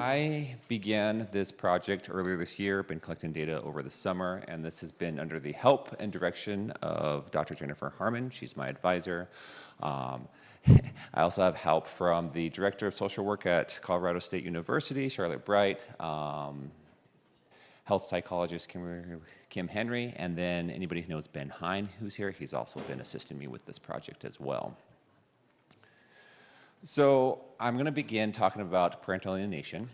I began this project earlier this year, been collecting data over the summer, and this has been under the help and direction of Dr. Jennifer Harmon. She's my advisor. Um, I also have help from the Director of Social Work at Colorado State University, Charlotte Bright, health psychologist Kim Henry, and then anybody who knows Ben Hine, who's here, he's also been assisting me with this project as well. So I'm going to begin talking about parental alienation,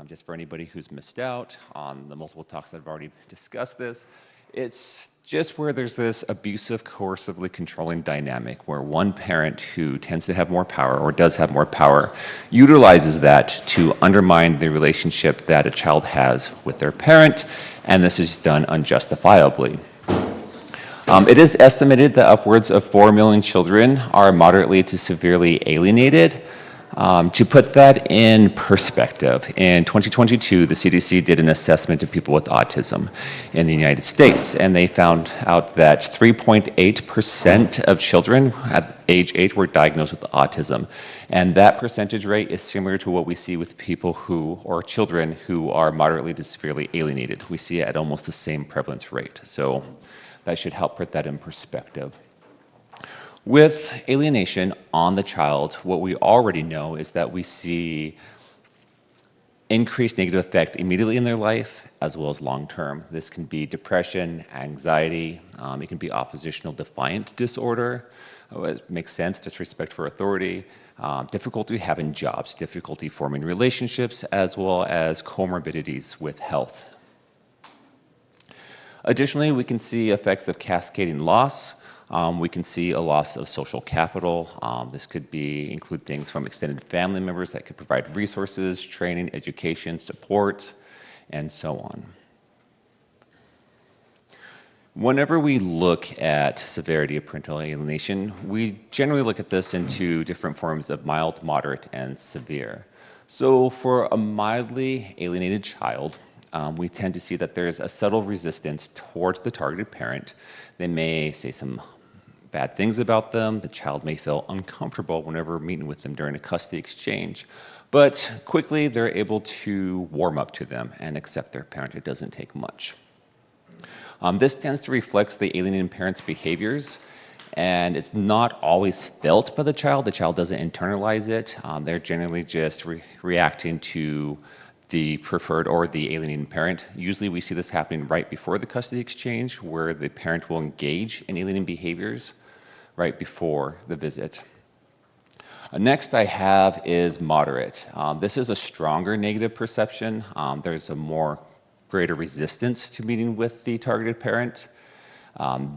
just for anybody who's missed out on the multiple talks that have already discussed this. It's just where there's this abusive, coercively controlling dynamic where one parent who tends to have more power or does have more power utilizes that to undermine the relationship that a child has with their parent, and this is done unjustifiably. It is estimated that upwards of 4 million children are moderately to severely alienated. To put that in perspective, in 2022, the CDC did an assessment of people with autism in the United States, and they found out that 3.8% of children at age 8 were diagnosed with autism. And that percentage rate is similar to what we see with people or children who are moderately to severely alienated. We see it at almost the same prevalence rate. So that should help put that in perspective. With alienation on the child, what we already know is that we see increased negative effect immediately in their life as well as long-term. This can be depression, anxiety, it can be oppositional defiant disorder, it makes sense, disrespect for authority, difficulty having jobs, difficulty forming relationships, as well as comorbidities with health. Additionally, we can see effects of cascading loss. We can see a loss of social capital. This could include things from extended family members that could provide resources, training, education, support, and so on. Whenever we look at severity of parental alienation, we generally look at this in two different forms of mild, moderate, and severe. So for a mildly alienated child, we tend to see that there's a subtle resistance towards the targeted parent. They may say some bad things about them. The child may feel uncomfortable whenever meeting with them during a custody exchange. But quickly, they're able to warm up to them and accept their parent. It doesn't take much. This tends to reflect the alienated parent's behaviors, and it's not always felt by the child. The child doesn't internalize it. They're generally just reacting to the preferred or the alienating parent. Usually we see this happening right before the custody exchange, where the parent will engage in alienating behaviors right before the visit. Next I have is moderate. This is a stronger negative perception. There's a greater resistance to meeting with the targeted parent.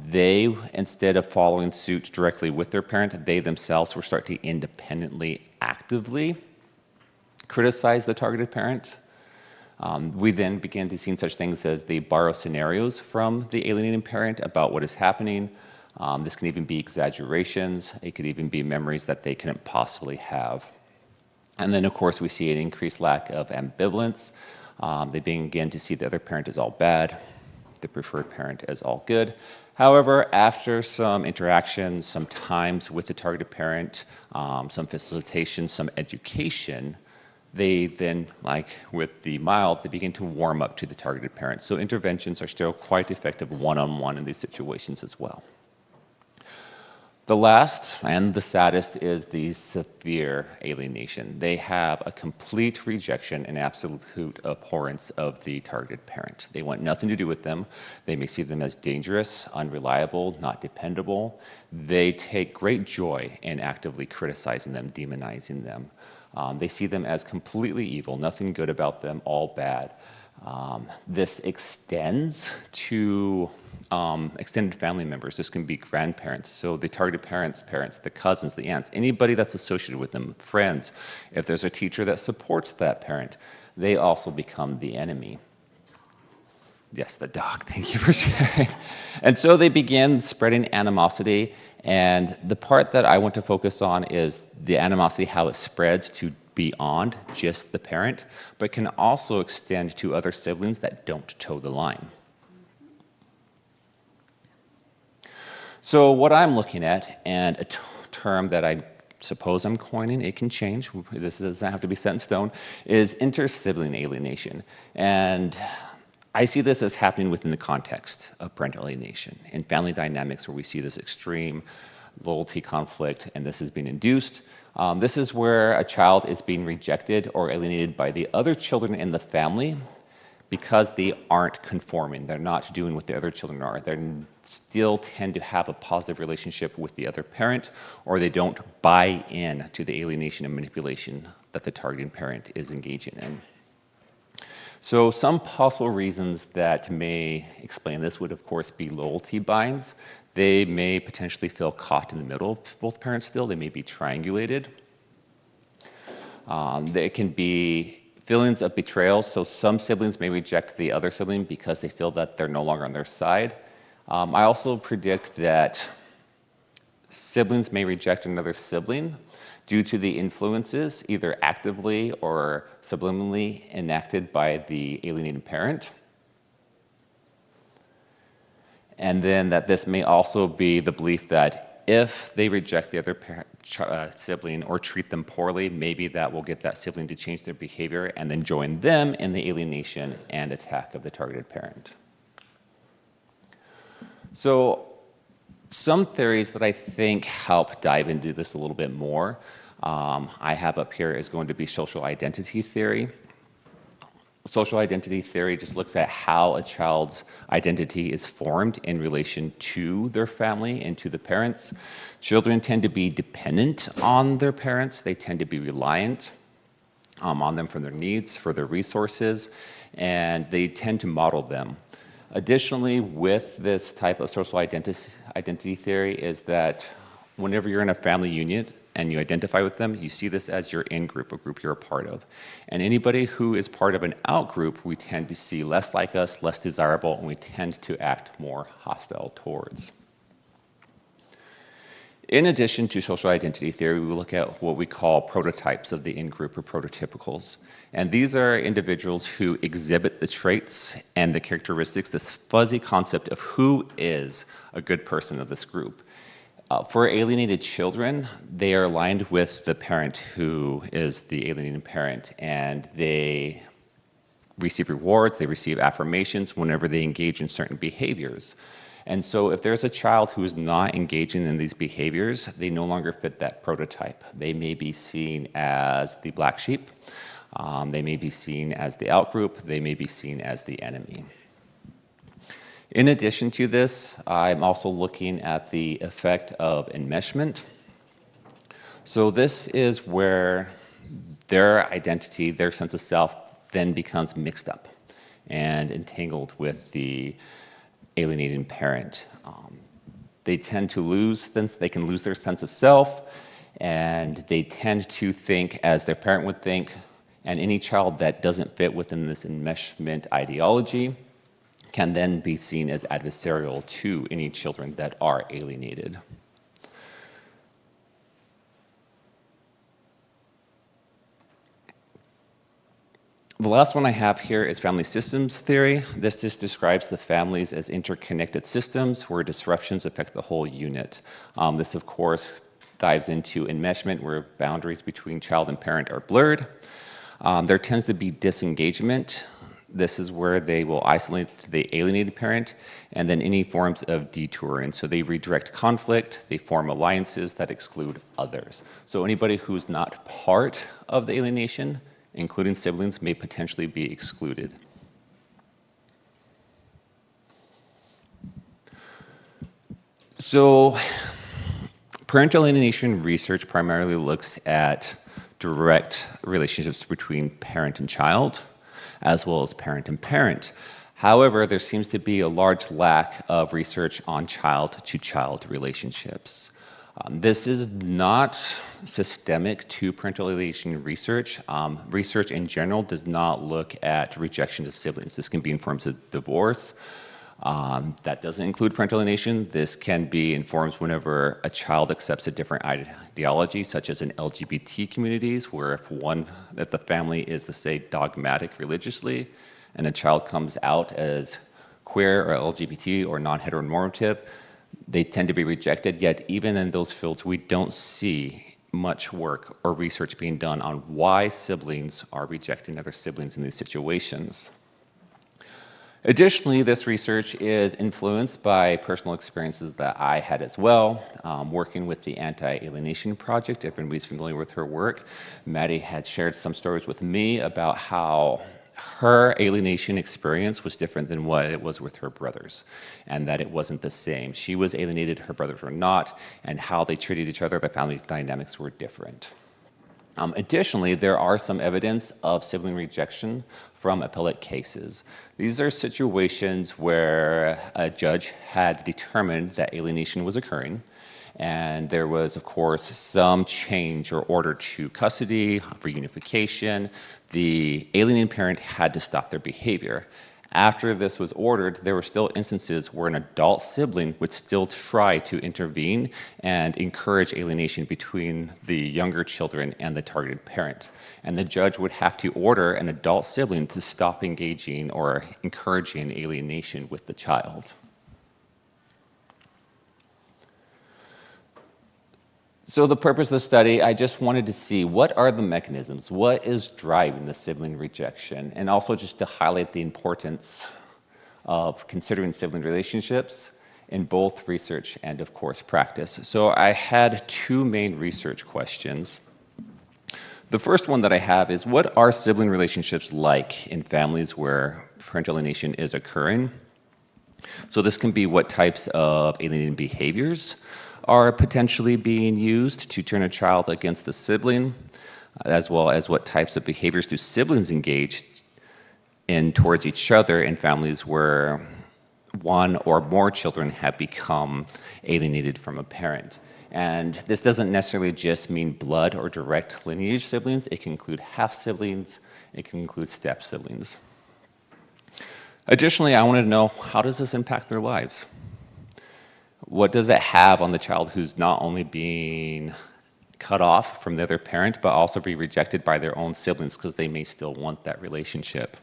They, instead of following suit directly with their parent, they themselves will start to independently, actively criticize the targeted parent. We then begin to see such things as they borrow scenarios from the alienating parent about what is happening. This can even be exaggerations. It could even be memories that they couldn't possibly have. And then, of course, we see an increased lack of ambivalence. They begin to see the other parent as all bad, the preferred parent as all good. However, after some interactions, some times with the targeted parent, some facilitation, some education, they then, like with the mild, they begin to warm up to the targeted parent. So interventions are still quite effective one-on-one in these situations as well. The last and the saddest is the severe alienation. They have a complete rejection and absolute abhorrence of the targeted parent. They want nothing to do with them. They may see them as dangerous, unreliable, not dependable. They take great joy in actively criticizing them, demonizing them. They see them as completely evil, nothing good about them, all bad. This extends to extended family members. This can be grandparents, so the targeted parents, the cousins, the aunts, anybody that's associated with them, friends. If there's a teacher that supports that parent, they also become the enemy. Yes, the dog, thank you for sharing. And so they begin spreading animosity, and the part that I want to focus on is the animosity, how it spreads to beyond just the parent, but can also extend to other siblings that don't toe the line. So what I'm looking at, and a term that I suppose I'm coining, it can change, this doesn't have to be set in stone, is inter-sibling alienation. And I see this as happening within the context of parental alienation. In family dynamics where we see this extreme loyalty conflict and this is being induced, this is where a child is being rejected or alienated by the other children in the family because they aren't conforming. They're not doing what the other children are. They still tend to have a positive relationship with the other parent, or they don't buy in to the alienation and manipulation that the targeting parent is engaging in. So some possible reasons that may explain this would, of course, be loyalty binds. They may potentially feel caught in the middle of both parents still. They may be triangulated. There can be feelings of betrayal. So some siblings may reject the other sibling because they feel that they're no longer on their side. I also predict that siblings may reject another sibling due to the influences, either actively or subliminally enacted by the alienating parent. And then that this may also be the belief that if they reject the other sibling or treat them poorly, maybe that will get that sibling to change their behavior and then join them in the alienation and attack of the targeted parent. So some theories that I think help dive into this a little bit more, I have up here is going to be social identity theory. Social identity theory just looks at how a child's identity is formed in relation to their family and to the parents. Children tend to be dependent on their parents. They tend to be reliant on them for their needs, for their resources, and they tend to model them. Additionally, with this type of social identity theory is that whenever you're in a family unit and you identify with them, you see this as your in-group, a group you're a part of. And anybody who is part of an out-group, we tend to see less like us, less desirable, and we tend to act more hostile towards. In addition to social identity theory, we look at what we call prototypes of the in-group or prototypicals. And these are individuals who exhibit the traits and the characteristics, this fuzzy concept of who is a good person of this group. For alienated children, they are aligned with the parent who is the alienated parent, and they receive rewards, they receive affirmations whenever they engage in certain behaviors. And so if there's a child who is not engaging in these behaviors, they no longer fit that prototype. They may be seen as the black sheep, they may be seen as the outgroup, they may be seen as the enemy. In addition to this, I'm also looking at the effect of enmeshment. So this is where their identity, their sense of self, then becomes mixed up and entangled with the alienating parent. They tend to lose, they can lose their sense of self, and they tend to think as their parent would think, and any child that doesn't fit within this enmeshment ideology can then be seen as adversarial to any children that are alienated. The last one I have here is family systems theory. This just describes the families as interconnected systems where disruptions affect the whole unit. This, of course, dives into enmeshment where boundaries between child and parent are blurred. There tends to be disengagement. This is where they will isolate the alienated parent, and then any forms of detouring. So they redirect conflict, they form alliances that exclude others. So anybody who's not part of the alienation, including siblings, may potentially be excluded. So parental alienation research primarily looks at direct relationships between parent and child, as well as parent and parent. However, there seems to be a large lack of research on child-to-child relationships. This is not systemic to parental alienation research. Research in general does not look at rejection of siblings. This can be in forms of divorce. That doesn't include parental alienation. This can be in forms whenever a child accepts a different ideology, such as in LGBT communities, where if the family is, to say, dogmatic religiously, and a child comes out as queer or LGBT or non-heteronormative, they tend to be rejected. Yet even in those fields, we don't see much work or research being done on why siblings are rejecting other siblings in these situations. Additionally, this research is influenced by personal experiences that I had as well, working with the Anti-Alienation Project. If everybody's familiar with her work, Maddie had shared some stories with me about how her alienation experience was different than what it was with her brothers, and that it wasn't the same. She was alienated, her brothers were not, and how they treated each other, their family dynamics were different. Additionally, there are some evidence of sibling rejection from appellate cases. These are situations where a judge had determined that alienation was occurring, and there was, of course, some change or order to custody, reunification. The alienating parent had to stop their behavior. After this was ordered, there were still instances where an adult sibling would still try to intervene and encourage alienation between the younger children and the targeted parent. And the judge would have to order an adult sibling to stop engaging or encouraging alienation with the child. So the purpose of the study, I just wanted to see what are the mechanisms, what is driving the sibling rejection, and also just to highlight the importance of considering sibling relationships in both research and, of course, practice. So I had two main research questions. The first one that I have is, what are sibling relationships like in families where parental alienation is occurring? So this can be what types of alienating behaviors are potentially being used to turn a child against the sibling, as well as what types of behaviors do siblings engage in towards each other in families where one or more children have become alienated from a parent. And this doesn't necessarily just mean blood or direct lineage siblings. It can include half-siblings. It can include step-siblings. Additionally, I wanted to know, how does this impact their lives? What does it have on the child who's not only being cut off from the other parent, but also be rejected by their own siblings because they may still want that relationship?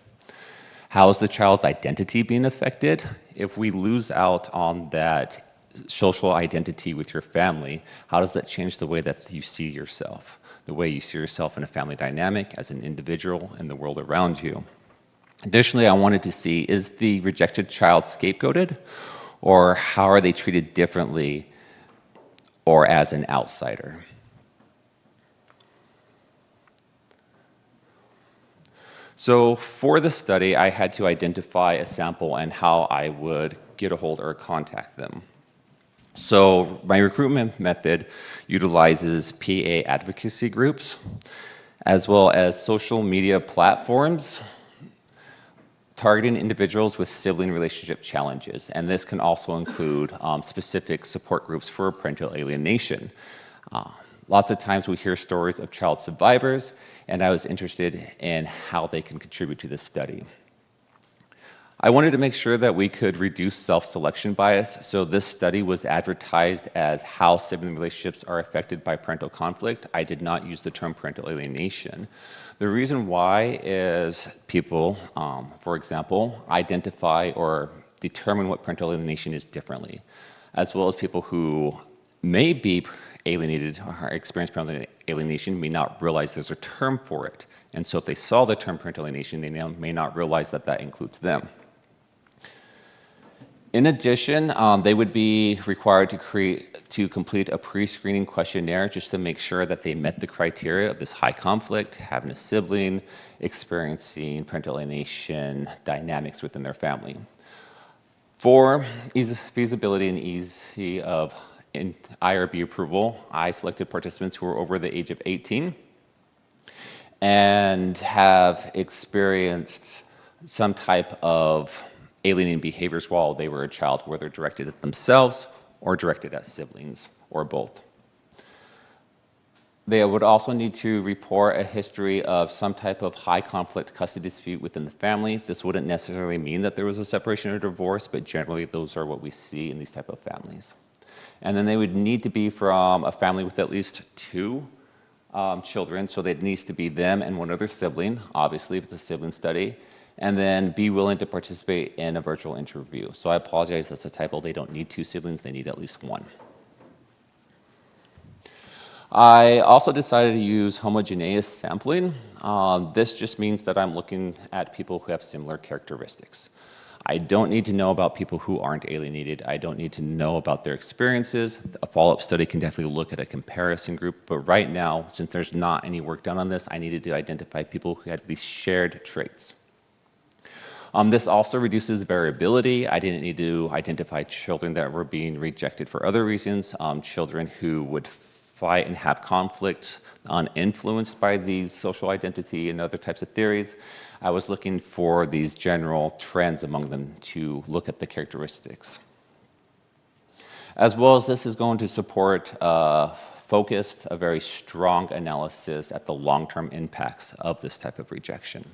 How is the child's identity being affected? If we lose out on that social identity with your family, how does that change the way that you see yourself, the way you see yourself in a family dynamic, as an individual, in the world around you? Additionally, I wanted to see, is the rejected child scapegoated? Or how are they treated differently or as an outsider? So for the study, I had to identify a sample and how I would get a hold or contact them. So my recruitment method utilizes PA advocacy groups, as well as social media platforms targeting individuals with sibling relationship challenges. And this can also include specific support groups for parental alienation. Lots of times we hear stories of child survivors, and I was interested in how they can contribute to this study. I wanted to make sure that we could reduce self-selection bias, so this study was advertised as how sibling relationships are affected by parental conflict. I did not use the term parental alienation. The reason why is people, for example, identify or determine what parental alienation is differently, as well as people who may be alienated or experience parental alienation may not realize there's a term for it. And so if they saw the term parental alienation, they may not realize that that includes them. In addition, they would be required to complete a pre-screening questionnaire just to make sure that they met the criteria of this high conflict, having a sibling, experiencing parental alienation dynamics within their family. For feasibility and easy of IRB approval, I selected participants who were over the age of 18 and have experienced some type of alienating behaviors while they were a child, whether directed at themselves or directed at siblings, or both. They would also need to report a history of some type of high conflict custody dispute within the family. This wouldn't necessarily mean that there was a separation or divorce, but generally those are what we see in these type of families. And then they would need to be from a family with at least 2 children, so it needs to be them and one other sibling, obviously if it's a sibling study, and then be willing to participate in a virtual interview. So I apologize, that's a typo. They don't need 2 siblings, they need at least 1. I also decided to use homogeneous sampling. This just means that I'm looking at people who have similar characteristics. I don't need to know about people who aren't alienated. I don't need to know about their experiences. A follow-up study can definitely look at a comparison group, but right now, since there's not any work done on this, I needed to identify people who had these shared traits. This also reduces variability. I didn't need to identify children that were being rejected for other reasons, children who would fight and have conflict uninfluenced by these social identity and other types of theories. I was looking for these general trends among them to look at the characteristics. As well as this is going to support focused, a very strong analysis at the long-term impacts of this type of rejection.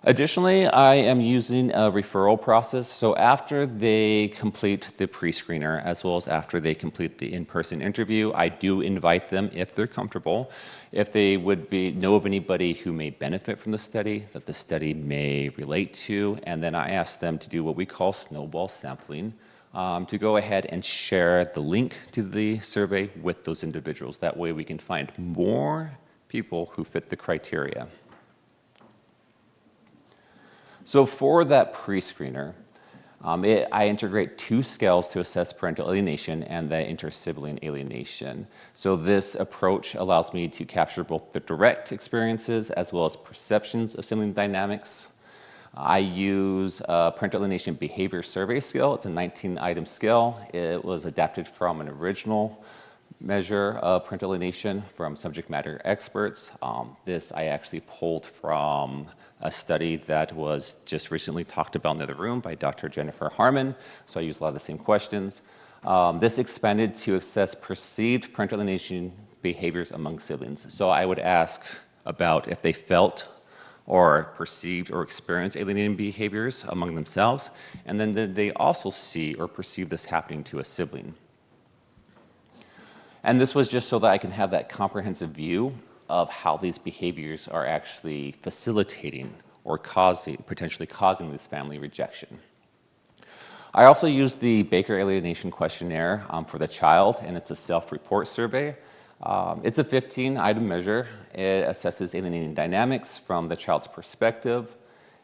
Additionally, I am using a referral process. So after they complete the pre-screener, as well as after they complete the in-person interview, I do invite them, if they're comfortable, if they would know of anybody who may benefit from the study, that the study may relate to, and then I ask them to do what we call snowball sampling, to go ahead and share the link to the survey with those individuals. That way we can find more people who fit the criteria. So for that pre-screener, I integrate 2 scales to assess parental alienation and the intersibling alienation. So this approach allows me to capture both the direct experiences as well as perceptions of sibling dynamics. I use a parental alienation behavior survey scale. It's a 19-item scale. It was adapted from an original measure of parental alienation from subject matter experts. This I actually pulled from a study that was just recently talked about in the other room by Dr. Jennifer Harmon, so I used a lot of the same questions. This expanded to assess perceived parental alienation behaviors among siblings. So I would ask about if they felt or perceived or experienced alienating behaviors among themselves, and then did they also see or perceive this happening to a sibling. And this was just so that I can have that comprehensive view of how these behaviors are actually facilitating or potentially causing this family rejection. I also used the Baker Alienation Questionnaire for the child, and it's a self-report survey. It's a 15-item measure. It assesses alienating dynamics from the child's perspective.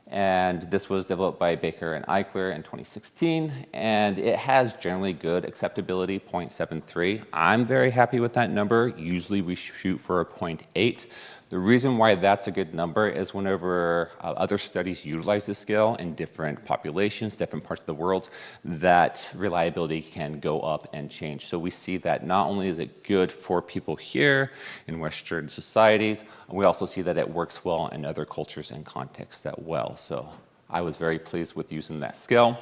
And this was developed by Baker and Eichler in 2016, and it has generally good acceptability, 0.73. I'm very happy with that number. Usually we shoot for a 0.8. The reason why that's a good number is whenever other studies utilize this scale in different populations, different parts of the world, that reliability can go up and change. So we see that not only is it good for people here in Western societies, we also see that it works well in other cultures and contexts as well. So I was very pleased with using that scale.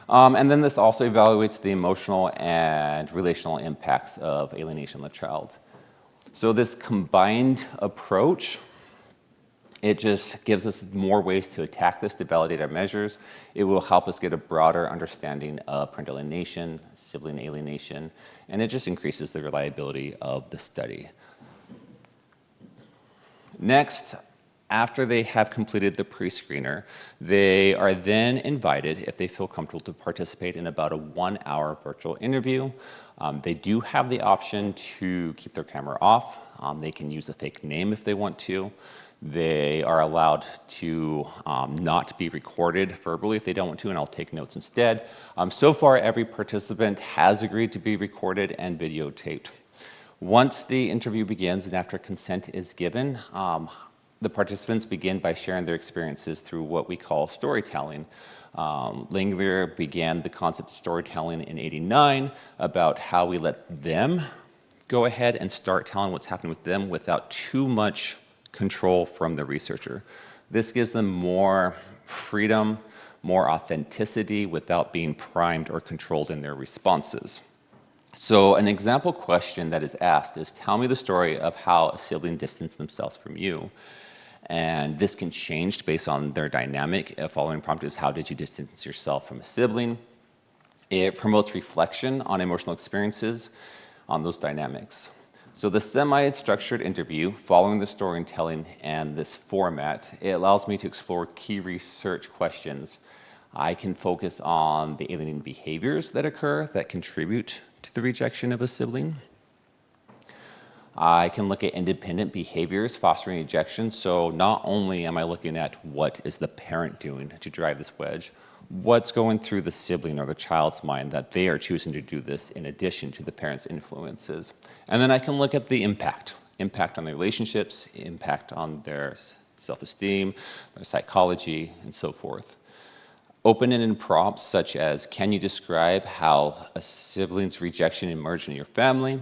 And then this also evaluates the emotional and relational impacts of alienation on the child. So this combined approach, it just gives us more ways to attack this to validate our measures. It will help us get a broader understanding of parental alienation, sibling alienation, and it just increases the reliability of the study. Next, after they have completed the pre-screener, they are then invited, if they feel comfortable, to participate in about a 1-hour virtual interview. They do have the option to keep their camera off. They can use a fake name if they want to. They are allowed to not be recorded verbally if they don't want to, and I'll take notes instead. So far, every participant has agreed to be recorded and videotaped. Once the interview begins and after consent is given, the participants begin by sharing their experiences through what we call storytelling. Langmuir began the concept of storytelling in '89 about how we let them go ahead and start telling what's happening with them without too much control from the researcher. This gives them more freedom, more authenticity without being primed or controlled in their responses. So an example question that is asked is, tell me the story of how a sibling distanced themselves from you. And this can change based on their dynamic. A following prompt is, how did you distance yourself from a sibling? It promotes reflection on emotional experiences on those dynamics. So the semi-structured interview, following the storytelling and this format, it allows me to explore key research questions I can focus on the alienating behaviors that occur that contribute to the rejection of a sibling. I can look at independent behaviors fostering rejection. So not only am I looking at what is the parent doing to drive this wedge, what's going through the sibling or the child's mind that they are choosing to do this in addition to the parent's influences. And then I can look at the impact on their relationships, impact on their self-esteem, their psychology, and so forth. Open-ended prompts such as, can you describe how a sibling's rejection emerged in your family?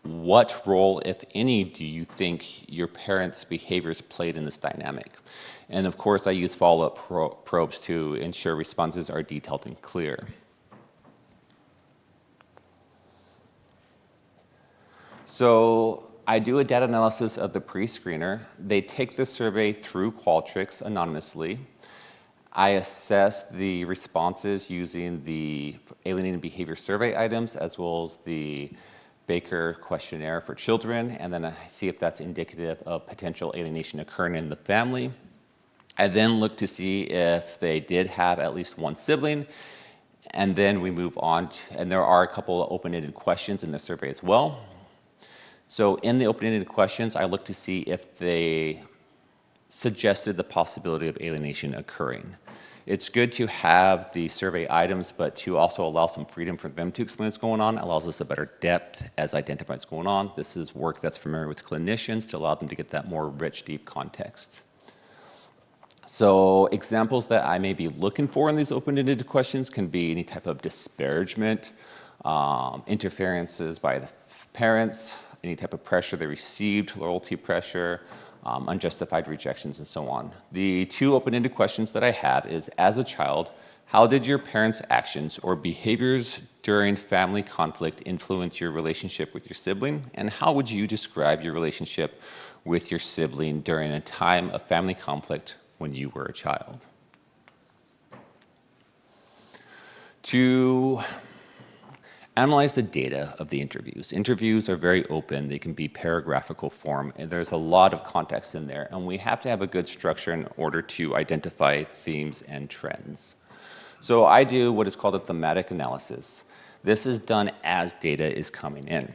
What role, if any, do you think your parents' behaviors played in this dynamic? And of course, I use follow-up probes to ensure responses are detailed and clear. So I do a data analysis of the pre-screener. They take the survey through Qualtrics anonymously. I assess the responses using the alienating behavior survey items as well as the Baker questionnaire for children, and then I see if that's indicative of potential alienation occurring in the family. I then look to see if they did have at least one sibling, and then we move on, and there are a couple of open-ended questions in the survey as well. So in the open-ended questions, I look to see if they suggested the possibility of alienation occurring. It's good to have the survey items, but to also allow some freedom for them to explain what's going on allows us a better depth as identifying what's going on. This is work that's familiar with clinicians to allow them to get that more rich, deep context. So examples that I may be looking for in these open-ended questions can be any type of disparagement, interferences by the parents, any type of pressure they received, loyalty pressure, unjustified rejections, and so on. The two open-ended questions that I have is, as a child, how did your parents' actions or behaviors during family conflict influence your relationship with your sibling? And how would you describe your relationship with your sibling during a time of family conflict when you were a child? To analyze the data of the interviews. Interviews are very open. They can be paragraphical form, and there's a lot of context in there, and we have to have a good structure in order to identify themes and trends. So I do what is called a thematic analysis. This is done as data is coming in.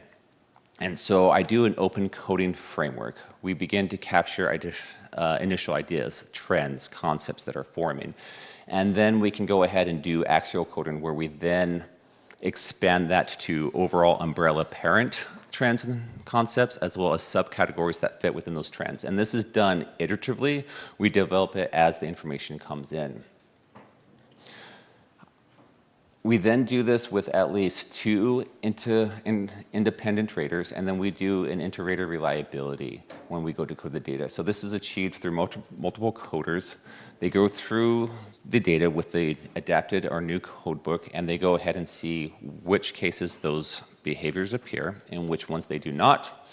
And so I do an open coding framework. We begin to capture initial ideas, trends, concepts that are forming. And then we can go ahead and do axial coding, where we then expand that to overall umbrella parent trends and concepts, as well as subcategories that fit within those trends. And this is done iteratively. We develop it as the information comes in. We then do this with at least two independent raters, and then we do an inter-rater reliability when we go to code the data. So this is achieved through multiple coders. They go through the data with the adapted or new codebook, and they go ahead and see which cases those behaviors appear and which ones they do not.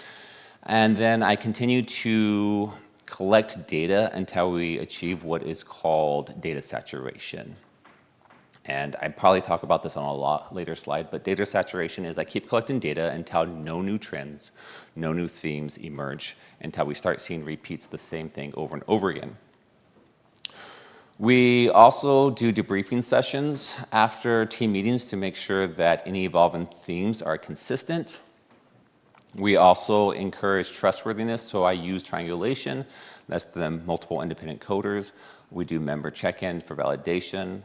And then I continue to collect data until we achieve what is called data saturation. And I probably talk about this on a lot later slide, but data saturation is I keep collecting data until no new trends, no new themes emerge, until we start seeing repeats of the same thing over and over again. We also do debriefing sessions after team meetings to make sure that any evolving themes are consistent. We also encourage trustworthiness, so I use triangulation. That's the multiple independent coders. We do member check-in for validation.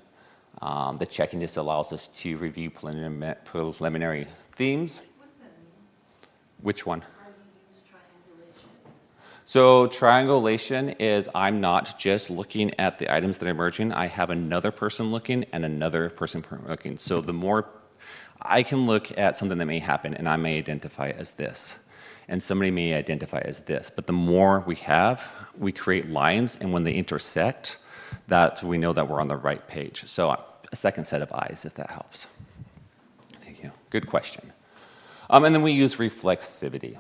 The check-in just allows us to review preliminary themes. What's that mean? Which one? How do you use triangulation? So triangulation is I'm not just looking at the items that are emerging. I have another person looking and another person looking. So the more I can look at something that may happen, and I may identify as this, and somebody may identify as this. But the more we have, we create lines, and when they intersect, that we know that we're on the right page. So a second set of eyes, if that helps. Thank you. Good question. And then we use reflexivity.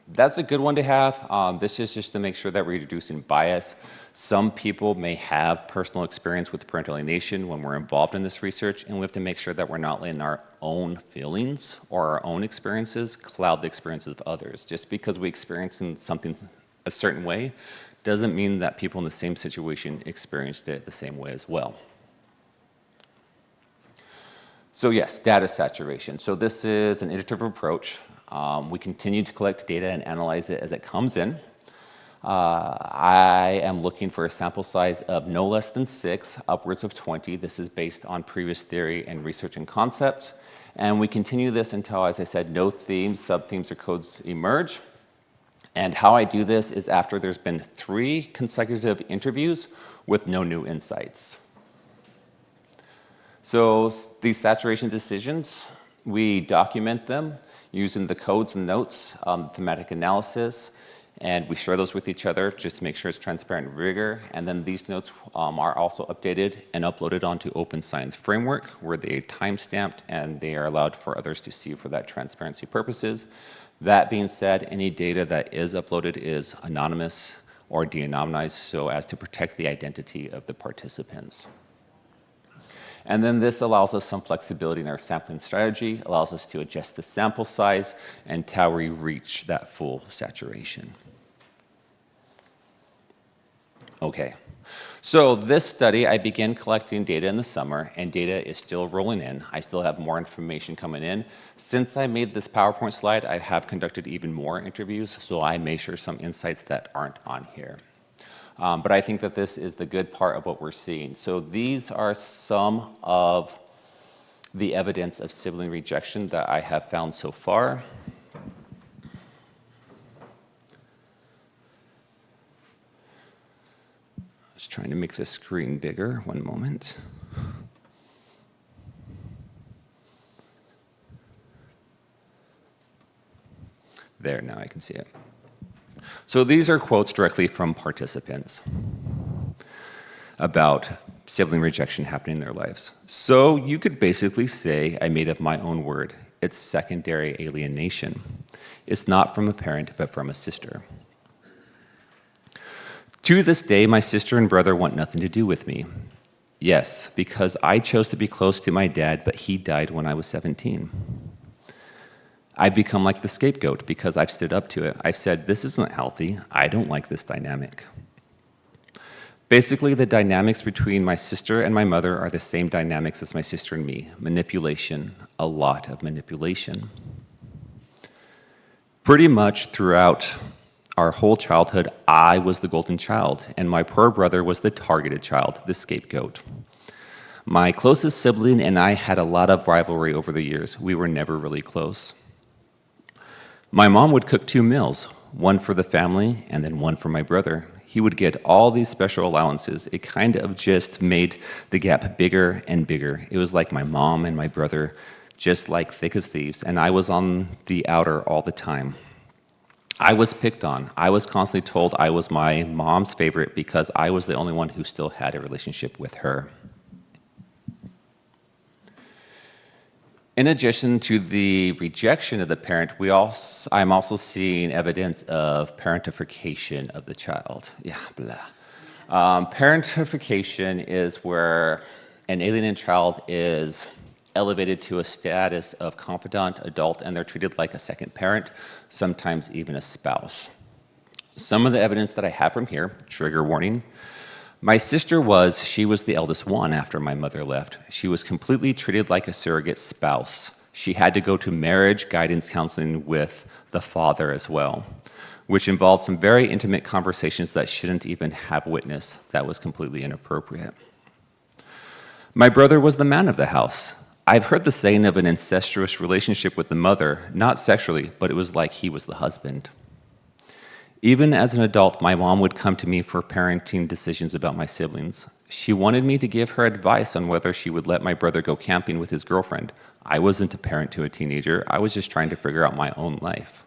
That's a good one to have. This is just to make sure that we're reducing bias. Some people may have personal experience with parental alienation when we're involved in this research, and we have to make sure that we're not letting our own feelings or our own experiences cloud the experiences of others. Just because we experience something a certain way doesn't mean that people in the same situation experienced it the same way as well. So yes, data saturation. So this is an iterative approach. We continue to collect data and analyze it as it comes in. I am looking for a sample size of no less than 6, upwards of 20. This is based on previous theory and research and concepts. And we continue this until, as I said, no themes, subthemes, or codes emerge. And how I do this is after there's been 3 consecutive interviews with no new insights. So these saturation decisions, we document them using the codes and notes, thematic analysis, and we share those with each other just to make sure it's transparent and rigor. And then these notes are also updated and uploaded onto Open Science Framework, where they are time-stamped and they are allowed for others to see for that transparency purposes. That being said, any data that is uploaded is anonymous or de-anonymized so as to protect the identity of the participants. And then this allows us some flexibility in our sampling strategy, allows us to adjust the sample size until we reach that full saturation. Okay, so this study, I began collecting data in the summer, and data is still rolling in. I still have more information coming in. Since I made this PowerPoint slide, I have conducted even more interviews, so I may share some insights that aren't on here. But I think that this is the good part of what we're seeing. So these are some of the evidence of sibling rejection that I have found so far. Just trying to make the screen bigger. One moment. There, now I can see it. So these are quotes directly from participants about sibling rejection happening in their lives. So you could basically say, I made up my own word. It's secondary alienation. It's not from a parent, but from a sister. To this day, my sister and brother want nothing to do with me. Yes, because I chose to be close to my dad, but he died when I was 17. I've become like the scapegoat because I've stood up to it. I've said, this isn't healthy. I don't like this dynamic. Basically, the dynamics between my sister and my mother are the same dynamics as my sister and me. Manipulation, a lot of manipulation. Pretty much throughout our whole childhood, I was the golden child, and my poor brother was the targeted child, the scapegoat. My closest sibling and I had a lot of rivalry over the years. We were never really close. My mom would cook 2 meals, one for the family and then one for my brother. He would get all these special allowances. It kind of just made the gap bigger and bigger. It was like my mom and my brother just like thick as thieves, and I was on the outer all the time. I was picked on. I was constantly told I was my mom's favorite because I was the only one who still had a relationship with her. In addition to the rejection of the parent, I'm also seeing evidence of parentification of the child. Yeah, blah. Parentification is where an alien child is elevated to a status of confidant, adult, and they're treated like a second parent, sometimes even a spouse. Some of the evidence that I have from here, trigger warning, she was the eldest one after my mother left. She was completely treated like a surrogate spouse. She had to go to marriage guidance counseling with the father as well, which involved some very intimate conversations that shouldn't even have witness. That was completely inappropriate. My brother was the man of the house. I've heard the saying of an incestuous relationship with the mother, not sexually, but it was like he was the husband. Even as an adult, my mom would come to me for parenting decisions about my siblings. She wanted me to give her advice on whether she would let my brother go camping with his girlfriend. I wasn't a parent to a teenager. I was just trying to figure out my own life.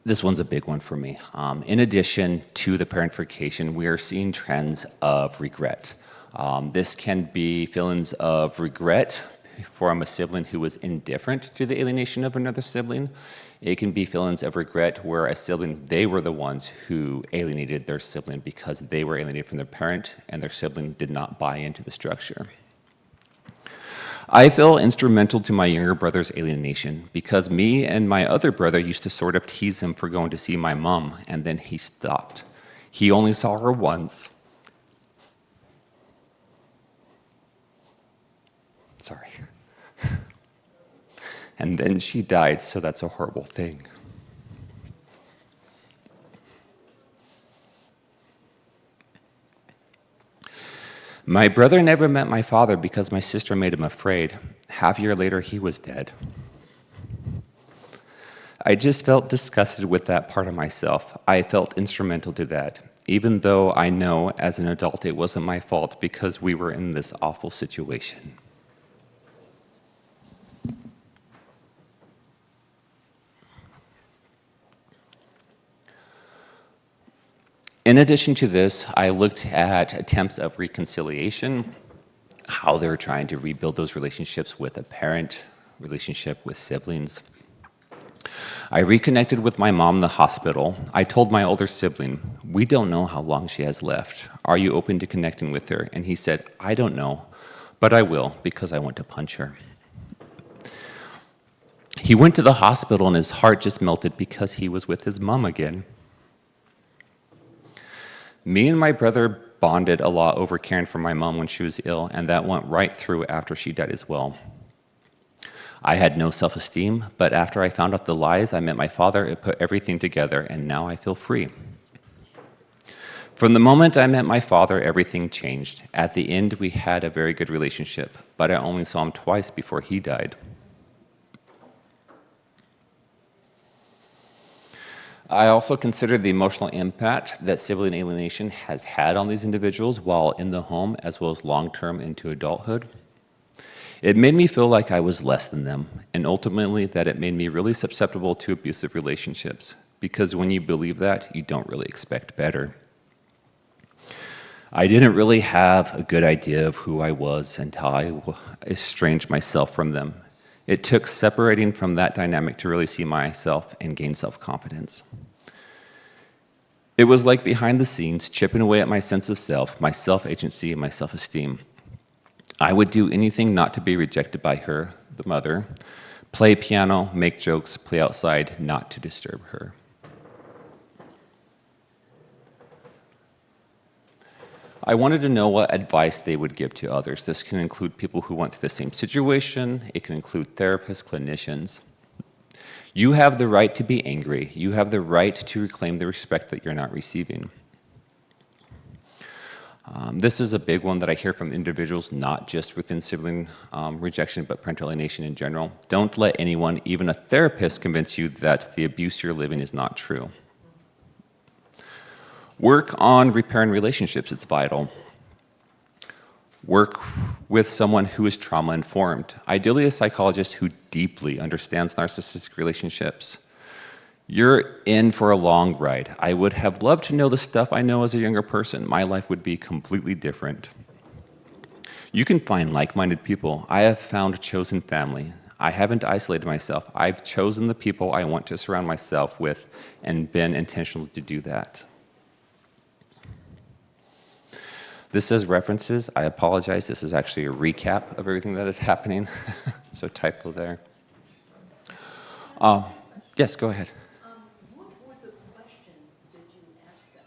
This one's a big one for me. In addition to the parentification, we are seeing trends of regret. This can be feelings of regret from a sibling who was indifferent to the alienation of another sibling. It can be feelings of regret where a sibling, they were the ones who alienated their sibling because they were alienated from their parent and their sibling did not buy into the structure. I feel instrumental to my younger brother's alienation because me and my other brother used to sort of tease him for going to see my mom, and then he stopped. He only saw her once. Sorry. And then she died, so that's a horrible thing. My brother never met my father because my sister made him afraid. Half a year later, he was dead. I just felt disgusted with that part of myself. I felt instrumental to that, even though I know as an adult it wasn't my fault because we were in this awful situation. In addition to this, I looked at attempts of reconciliation, how they're trying to rebuild those relationships with a parent, relationship with siblings. I reconnected with my mom in the hospital. I told my older sibling, "We don't know how long she has left. Are you open to connecting with her?" And he said, "I don't know, but I will because I want to punch her." He went to the hospital and his heart just melted because he was with his mom again. Me and my brother bonded a lot over caring for my mom when she was ill, and that went right through after she died as well. I had no self-esteem, but after I found out the lies, I met my father, it put everything together, and now I feel free. From the moment I met my father, everything changed. At the end, we had a very good relationship, but I only saw him twice before he died. I also consider the emotional impact that sibling alienation has had on these individuals while in the home, as well as long-term into adulthood. It made me feel like I was less than them, and ultimately that it made me really susceptible to abusive relationships, because when you believe that, you don't really expect better. I didn't really have a good idea of who I was until I estranged myself from them. It took separating from that dynamic to really see myself and gain self-confidence. It was like behind the scenes, chipping away at my sense of self, my self-agency, and my self-esteem. I would do anything not to be rejected by her, the mother, play piano, make jokes, play outside, not to disturb her. I wanted to know what advice they would give to others. This can include people who went through the same situation. It can include therapists, clinicians. You have the right to be angry. You have the right to reclaim the respect that you're not receiving. This is a big one that I hear from individuals, not just within sibling rejection, but parental alienation in general. Don't let anyone, even a therapist, convince you that the abuse you're living is not true. Work on repairing relationships, it's vital. Work with someone who is trauma-informed, ideally a psychologist who deeply understands narcissistic relationships. You're in for a long ride. I would have loved to know the stuff I know as a younger person. My life would be completely different. You can find like-minded people. I have found chosen family. I haven't isolated myself. I've chosen the people I want to surround myself with and been intentional to do that. This says references. I apologize. This is actually a recap of everything that is happening. So typo there. Yes, go ahead. What were the questions that you asked them?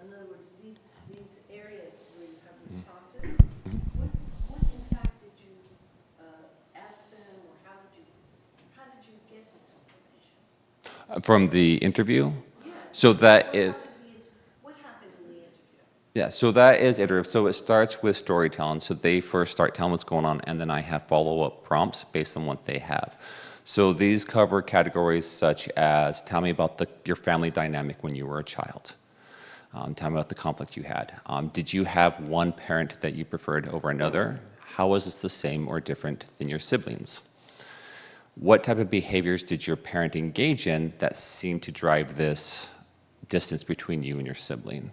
In other words, these areas where you have responses, what in fact did you ask them, or how did you get this information? From the interview? Yeah. So that is... What happened in the interview? Yeah, so that is iterative. So it starts with storytelling. So they first start telling what's going on, and then I have follow-up prompts based on what they have. So these cover categories such as, tell me about your family dynamic when you were a child. Tell me about the conflict you had. Did you have one parent that you preferred over another? How was this the same or different than your siblings? What type of behaviors did your parent engage in that seemed to drive this distance between you and your sibling?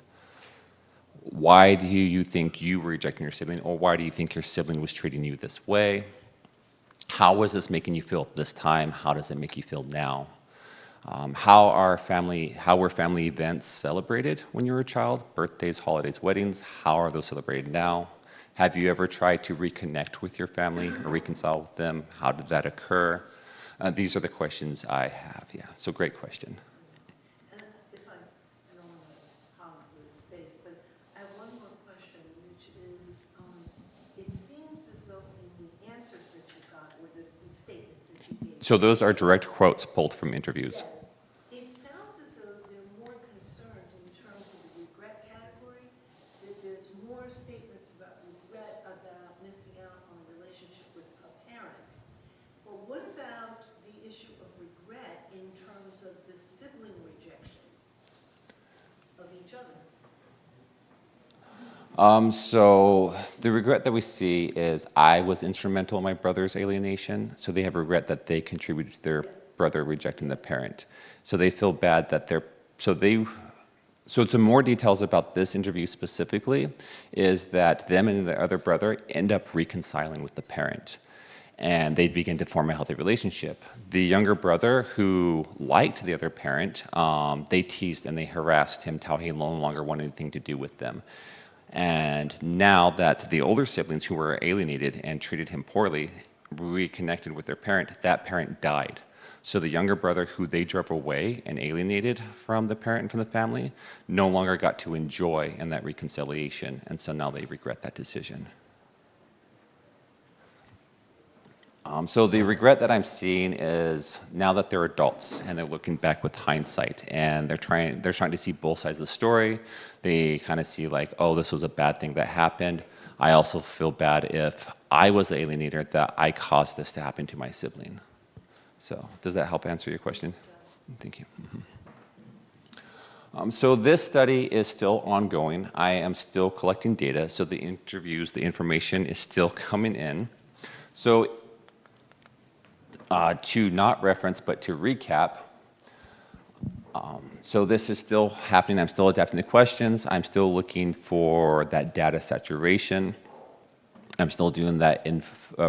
Why do you think you were rejecting your sibling, or why do you think your sibling was treating you this way? How was this making you feel at this time? How does it make you feel now? How were family events celebrated when you were a child? Birthdays, holidays, weddings, how are those celebrated now? Have you ever tried to reconnect with your family or reconcile with them? How did that occur? These are the questions I have, yeah. So great question. And if I don't want to comment So those are direct quotes pulled from interviews. Yes. It sounds as though they're more concerned in terms of the regret category, that there's more statements about regret about missing out on a relationship with a parent. But what about the issue of regret in terms of the sibling rejection of each other? So the regret that we see is I was instrumental in my brother's alienation, so they have regret that they contributed to their brother rejecting the parent. So they feel bad that so some more details about this interview specifically is that them and their other brother end up reconciling with the parent, and they begin to form a healthy relationship. The younger brother, who liked the other parent, they teased and they harassed him till he no longer wanted anything to do with them. And now that the older siblings who were alienated and treated him poorly reconnected with their parent, that parent died. So the younger brother, who they drove away and alienated from the parent and from the family, no longer got to enjoy in that reconciliation, and so now they regret that decision. So the regret that I'm seeing is now that they're adults and they're looking back with hindsight, and they're trying to see both sides of the story. They kind of see like, oh, this was a bad thing that happened. I also feel bad if I was the alienator, that I caused this to happen to my sibling. So does that help answer your question? Thank you. So this study is still ongoing. I am still collecting data, so the interviews, the information is still coming in. So to not reference, but to recap, so this is still happening. I'm still adapting the questions. I'm still looking for that data saturation. I'm still doing that in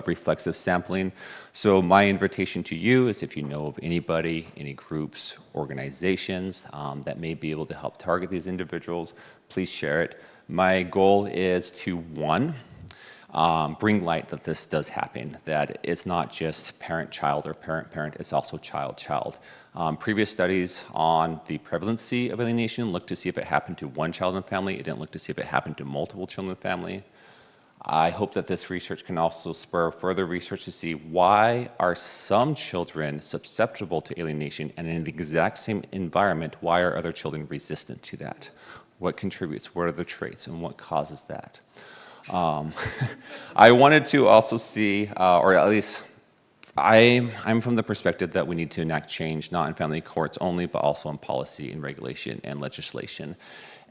reflexive sampling. So my invitation to you is, if you know of anybody, any groups, organizations that may be able to help target these individuals, please share it. My goal is to, one, bring light that this does happen, that it's not just parent-child or parent-parent, it's also child-child. Previous studies on the prevalency of alienation looked to see if it happened to one child in the family. It didn't look to see if it happened to multiple children in the family. I hope that this research can also spur further research to see why are some children susceptible to alienation, and in the exact same environment, why are other children resistant to that? What contributes? What are the traits, and what causes that? I wanted to also see, or at least I'm from the perspective that we need to enact change, not in family courts only, but also in policy and regulation and legislation.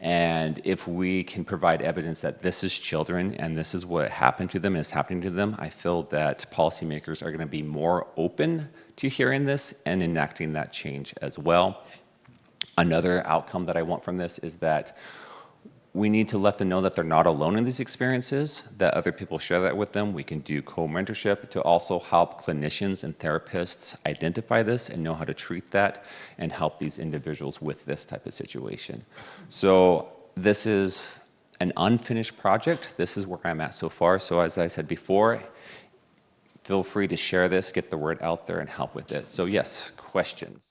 And if we can provide evidence that this is children and this is what happened to them and is happening to them, I feel that policymakers are going to be more open to hearing this and enacting that change as well. Another outcome that I want from this is that we need to let them know that they're not alone in these experiences, that other people share that with them. We can do co-mentorship to also help clinicians and therapists identify this and know how to treat that and help these individuals with this type of situation. So this is an unfinished project. This is where I'm at so far. So as I said before, feel free to share this, get the word out there, and help with it. So yes, questions.